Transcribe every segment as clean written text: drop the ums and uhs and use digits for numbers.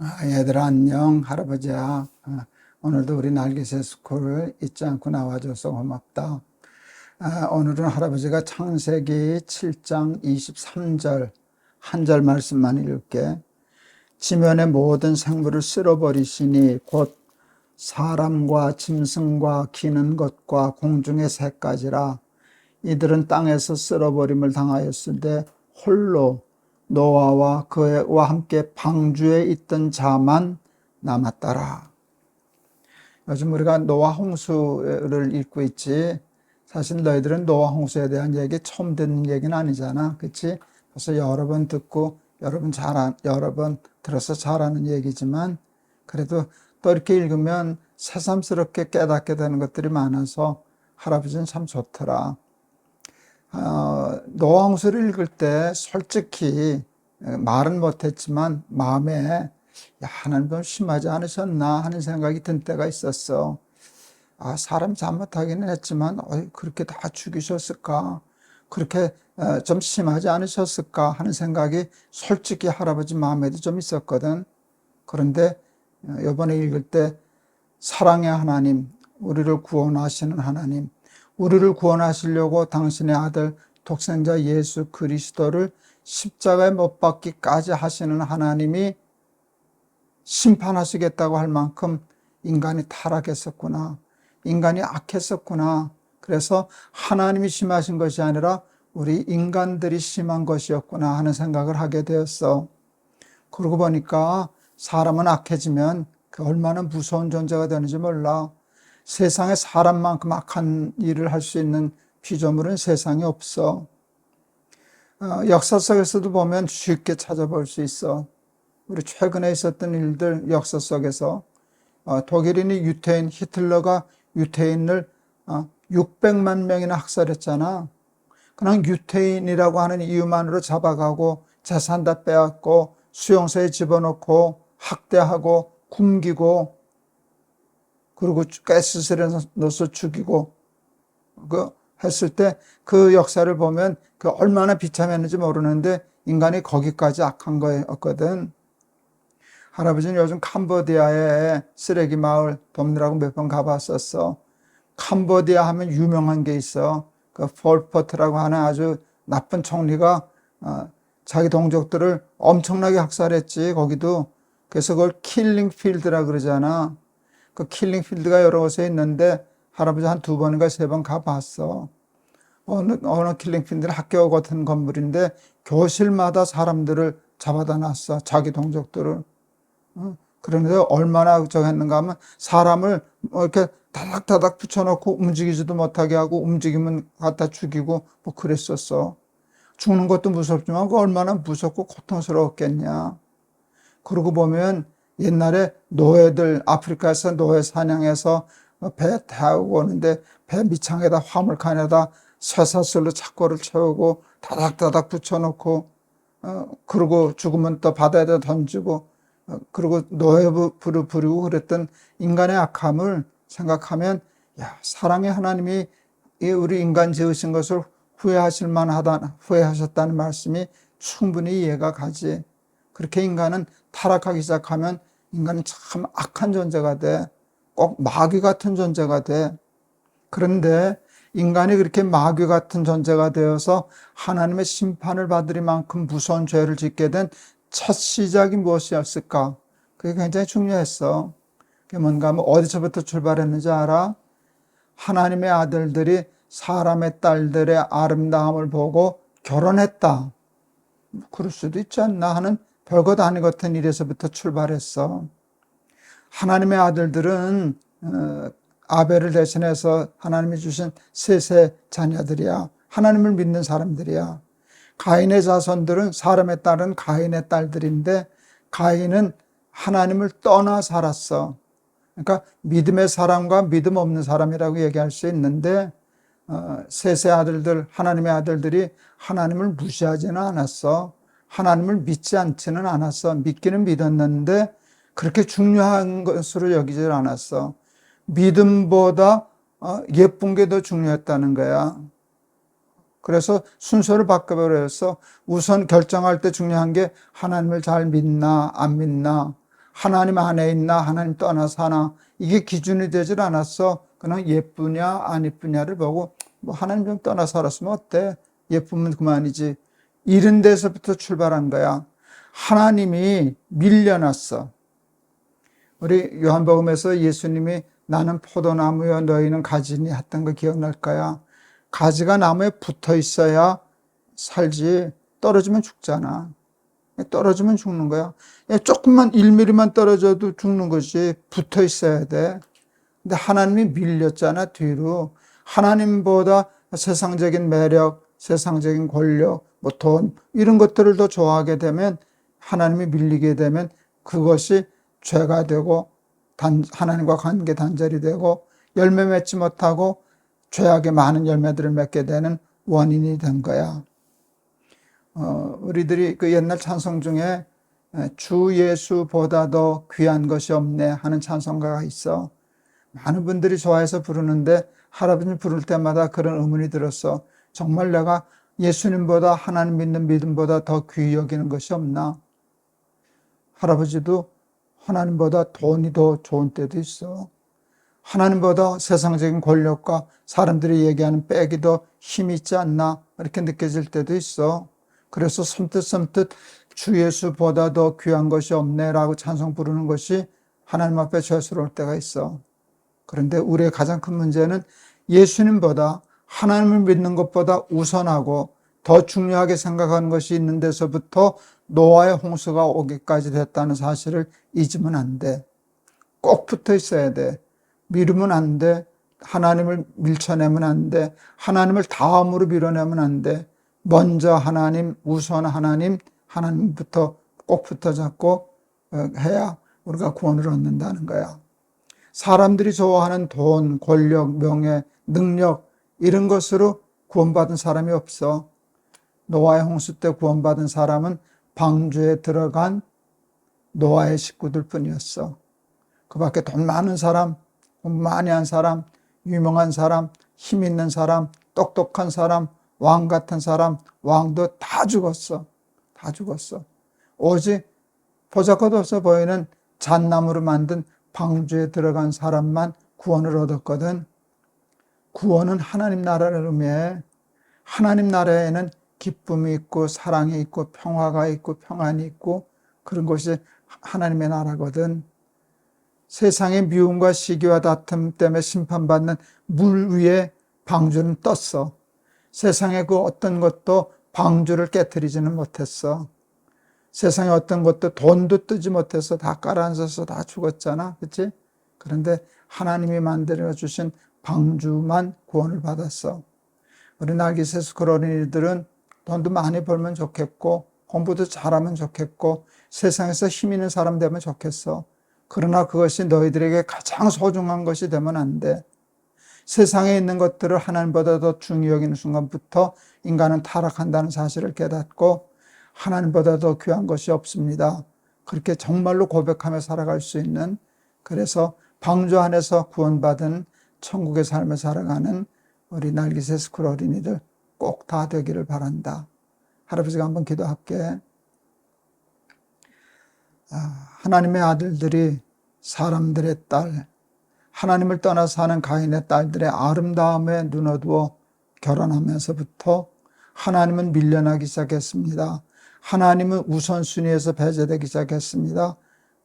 얘들아 안녕. 할아버지야. 오늘도 우리 날개새 스쿨을 잊지 않고 나와줘서 고맙다. 오늘은 할아버지가 창세기 7장 23절 한 절 말씀만 읽을게. 지면의 모든 생물을 쓸어버리시니 곧 사람과 짐승과 기는 것과 공중의 새까지라. 이들은 땅에서 쓸어버림을 당하였으되 홀로 노아와 그와 함께 방주에 있던 자만 남았더라. 요즘 우리가 노아 홍수를 읽고 있지. 사실 너희들은 노아 홍수에 대한 얘기 처음 듣는 얘기는 아니잖아. 그치? 그래서 여러 번 듣고 여러 번 들어서 잘 아는 얘기지만 그래도 또 이렇게 읽으면 새삼스럽게 깨닫게 되는 것들이 많아서 할아버지는 참 좋더라. 노아 홍수를 읽을 때 솔직히 말은 못했지만 마음에 하나님 좀 심하지 않으셨나 하는 생각이 든 때가 있었어. 사람 잘못하기는 했지만 그렇게 다 죽이셨을까? 그렇게 좀 심하지 않으셨을까 하는 생각이 솔직히 할아버지 마음에도 좀 있었거든. 그런데 이번에 읽을 때 사랑의 하나님, 우리를 구원하시는 하나님, 우리를 구원하시려고 당신의 아들 독생자 예수 그리스도를 십자가에 못 박기까지 하시는 하나님이 심판하시겠다고 할 만큼 인간이 타락했었구나. 인간이 악했었구나. 그래서 하나님이 심하신 것이 아니라 우리 인간들이 심한 것이었구나 하는 생각을 하게 되었어. 그러고 보니까 사람은 악해지면 그 얼마나 무서운 존재가 되는지 몰라. 세상에 사람만큼 악한 일을 할 수 있는 피조물은 세상에 없어. 역사 속에서도 보면 쉽게 찾아볼 수 있어. 우리 최근에 있었던 일들 역사 속에서 독일인이 유태인, 히틀러가 유태인을 600만 명이나 학살했잖아. 그냥 유태인이라고 하는 이유만으로 잡아가고 재산 다 빼앗고 수용소에 집어넣고 학대하고 굶기고 그리고 가스실에 넣어서 죽이고 했을 때 그 역사를 보면 그 얼마나 비참했는지 모르는데 인간이 거기까지 악한 거였거든. 할아버지는 요즘 캄보디아에 쓰레기 마을 돕느라고 몇 번 가봤었어. 캄보디아 하면 유명한 게 있어. 그 폴포트라고 하는 아주 나쁜 총리가 자기 동족들을 엄청나게 학살했지. 거기도. 그래서 그걸 킬링 필드라 그러잖아. 그 킬링 필드가 여러 곳에 있는데 할아버지 한 2번인가 3번 가봤어. 어느 킬링 필드는 학교 같은 건물인데 교실마다 사람들을 잡아다 놨어. 자기 동족들을. 그런데 얼마나 저거 했는가 하면 사람을 이렇게 다닥다닥 붙여놓고 움직이지도 못하게 하고 움직이면 갖다 죽이고 뭐 그랬었어. 죽는 것도 무섭지만 그 얼마나 무섭고 고통스러웠겠냐. 그러고 보면 옛날에 노예들 아프리카에서 노예 사냥해서 배 타고 오는데 배 밑창에다 화물칸에다 쇠사슬로 착고를 채우고 다닥다닥 붙여놓고 그러고 죽으면 또 바다에다 던지고 그리고 노예부를 부리고 그랬던 인간의 악함을 생각하면 사랑의 하나님이 우리 인간 지으신 것을 후회하셨다는 말씀이 충분히 이해가 가지. 그렇게 인간은 타락하기 시작하면 인간은 참 악한 존재가 돼. 꼭 마귀 같은 존재가 돼. 그런데 인간이 그렇게 마귀 같은 존재가 되어서 하나님의 심판을 받을 만큼 무서운 죄를 짓게 된 첫 시작이 무엇이었을까? 그게 굉장히 중요했어. 그게 뭔가 하면 어디서부터 출발했는지 알아? 하나님의 아들들이 사람의 딸들의 아름다움을 보고 결혼했다. 그럴 수도 있지 않나 하는 별것 아닌 것 같은 일에서부터 출발했어. 하나님의 아들들은 아벨을 대신해서 하나님이 주신 셋의 자녀들이야. 하나님을 믿는 사람들이야. 가인의 자손들은 사람의 딸은 가인의 딸들인데 가인은 하나님을 떠나 살았어. 그러니까 믿음의 사람과 믿음 없는 사람이라고 얘기할 수 있는데 셋의 아들들, 하나님의 아들들이 하나님을 무시하지는 않았어. 하나님을 믿지 않지는 않았어. 믿기는 믿었는데 그렇게 중요한 것으로 여기질 않았어. 믿음보다 예쁜 게 더 중요했다는 거야. 그래서 순서를 바꿔버려서 우선 결정할 때 중요한 게 하나님을 잘 믿나 안 믿나, 하나님 안에 있나 하나님 떠나 사나 이게 기준이 되질 않았어. 그냥 예쁘냐 안 예쁘냐를 보고 뭐 하나님 좀 떠나 살았으면 어때? 예쁘면 그만이지. 이런 데서부터 출발한 거야. 하나님이 밀려났어. 우리 요한복음에서 예수님이 나는 포도나무여 너희는 가지니 했던 거 기억날 거야. 가지가 나무에 붙어 있어야 살지 떨어지면 죽잖아. 떨어지면 죽는 거야. 조금만 1mm만 떨어져도 죽는 거지. 붙어 있어야 돼. 근데 하나님이 밀렸잖아, 뒤로. 하나님보다 세상적인 매력, 세상적인 권력, 뭐 돈, 이런 것들을 더 좋아하게 되면, 하나님이 밀리게 되면 그것이 죄가 되고, 하나님과 관계 단절이 되고, 열매 맺지 못하고, 죄악의 많은 열매들을 맺게 되는 원인이 된 거야. 우리들이 그 옛날 찬송 중에 주 예수보다 더 귀한 것이 없네 하는 찬송가가 있어. 많은 분들이 좋아해서 부르는데 할아버지 부를 때마다 그런 의문이 들었어. 정말 내가 예수님보다 하나님 믿는 믿음보다 더 귀히 여기는 것이 없나? 할아버지도 하나님보다 돈이 더 좋은 때도 있어. 하나님보다 세상적인 권력과 사람들이 얘기하는 빽이 더 힘이 있지 않나? 이렇게 느껴질 때도 있어. 그래서 섬뜩섬뜩 주 예수보다 더 귀한 것이 없네라고 찬송 부르는 것이 하나님 앞에 죄스러울 때가 있어. 그런데 우리의 가장 큰 문제는 예수님보다 하나님을 믿는 것보다 우선하고 더 중요하게 생각하는 것이 있는 데서부터 노아의 홍수가 오기까지 됐다는 사실을 잊으면 안 돼. 꼭 붙어 있어야 돼. 미루면 안 돼. 하나님을 밀쳐내면 안 돼. 하나님을 다음으로 밀어내면 안 돼. 먼저 하나님, 우선 하나님, 하나님부터 꼭 붙어 잡고 해야 우리가 구원을 얻는다는 거야. 사람들이 좋아하는 돈, 권력, 명예, 능력 이런 것으로 구원받은 사람이 없어. 노아의 홍수 때 구원받은 사람은 방주에 들어간 노아의 식구들 뿐이었어. 그 밖에 돈 많은 사람, 돈 많이 한 사람, 유명한 사람, 힘 있는 사람, 똑똑한 사람, 왕 같은 사람, 왕도 다 죽었어. 다 죽었어. 오직 보잘것없어 보이는 잣나무로 만든 방주에 들어간 사람만 구원을 얻었거든. 구원은 하나님 나라를 의미해. 하나님 나라에는 기쁨이 있고 사랑이 있고 평화가 있고 평안이 있고 그런 것이 하나님의 나라거든. 세상의 미움과 시기와 다툼 때문에 심판받는 물 위에 방주는 떴어. 세상의 그 어떤 것도 방주를 깨트리지는 못했어. 세상의 어떤 것도 돈도 뜨지 못해서 다 깔아앉아서 다 죽었잖아. 그치? 그런데 하나님이 만들어주신 방주만 구원을 받았어. 우리 날기세스 어린이들은 돈도 많이 벌면 좋겠고 공부도 잘하면 좋겠고 세상에서 힘 있는 사람 되면 좋겠어. 그러나 그것이 너희들에게 가장 소중한 것이 되면 안 돼. 세상에 있는 것들을 하나님보다 더 중요히 여기는 순간부터 인간은 타락한다는 사실을 깨닫고 하나님보다 더 귀한 것이 없습니다. 그렇게 정말로 고백하며 살아갈 수 있는, 그래서 방주 안에서 구원받은 천국의 삶을 살아가는 우리 날기새 스쿨 어린이들 꼭 다 되기를 바란다. 할아버지가 한번 기도할게. 하나님의 아들들이 사람들의 딸, 하나님을 떠나 사는 가인의 딸들의 아름다움에 눈어두어 결혼하면서부터 하나님은 밀려나기 시작했습니다. 하나님은 우선순위에서 배제되기 시작했습니다.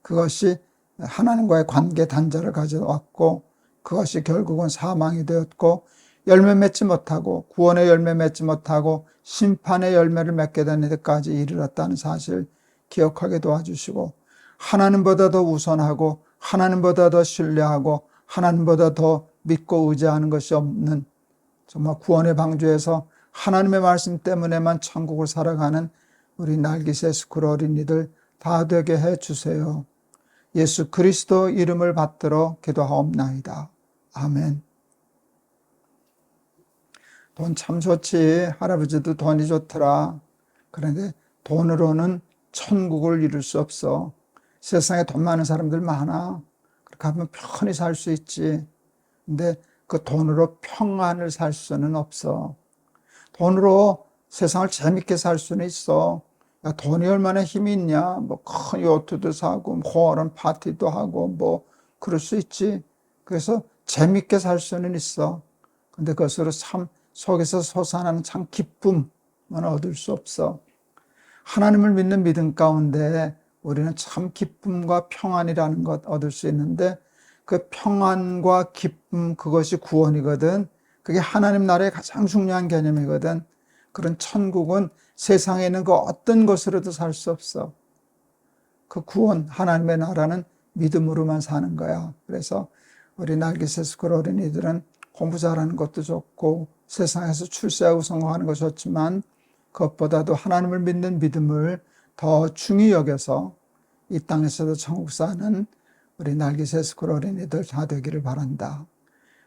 그것이 하나님과의 관계 단절을 가져왔고 그것이 결국은 사망이 되었고 열매 맺지 못하고 구원의 열매 맺지 못하고 심판의 열매를 맺게 되는 데까지 이르렀다는 사실 기억하게 도와주시고 하나님보다 더 우선하고 하나님보다 더 신뢰하고 하나님보다 더 믿고 의지하는 것이 없는 정말 구원의 방주에서 하나님의 말씀 때문에만 천국을 살아가는 우리 날기새 스쿨 어린이들 다 되게 해주세요. 예수 그리스도 이름을 받들어 기도하옵나이다. 아멘. 돈 참 좋지. 할아버지도 돈이 좋더라. 그런데 돈으로는 천국을 이룰 수 없어. 세상에 돈 많은 사람들 많아. 그렇게 하면 편히 살 수 있지. 근데 그 돈으로 평안을 살 수는 없어. 돈으로 세상을 재밌게 살 수는 있어. 야, 돈이 얼마나 힘이 있냐? 뭐 큰 요트도 사고, 호화로운 파티도 하고, 뭐 그럴 수 있지. 그래서 재밌게 살 수는 있어. 근데 그것으로 참 속에서 솟아나는 참 기쁨은 얻을 수 없어. 하나님을 믿는 믿음 가운데 우리는 참 기쁨과 평안이라는 것 얻을 수 있는데, 그 평안과 기쁨, 그것이 구원이거든. 그게 하나님 나라의 가장 중요한 개념이거든. 그런 천국은 세상에 있는 그 어떤 것으로도 살 수 없어. 그 구원, 하나님의 나라는 믿음으로만 사는 거야. 그래서 우리 날개새스쿨 어린이들은 공부 잘하는 것도 좋고 세상에서 출세하고 성공하는 것이 좋지만, 그것보다도 하나님을 믿는 믿음을 더 중히 여겨서 이 땅에서도 천국 사는 우리 날개새스쿨 어린이들 다 되기를 바란다.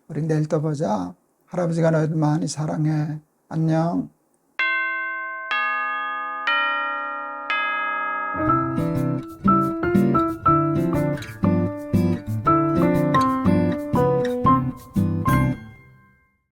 우리 내일 또 보자. 할아버지가 너희들 많이 사랑해. 안녕.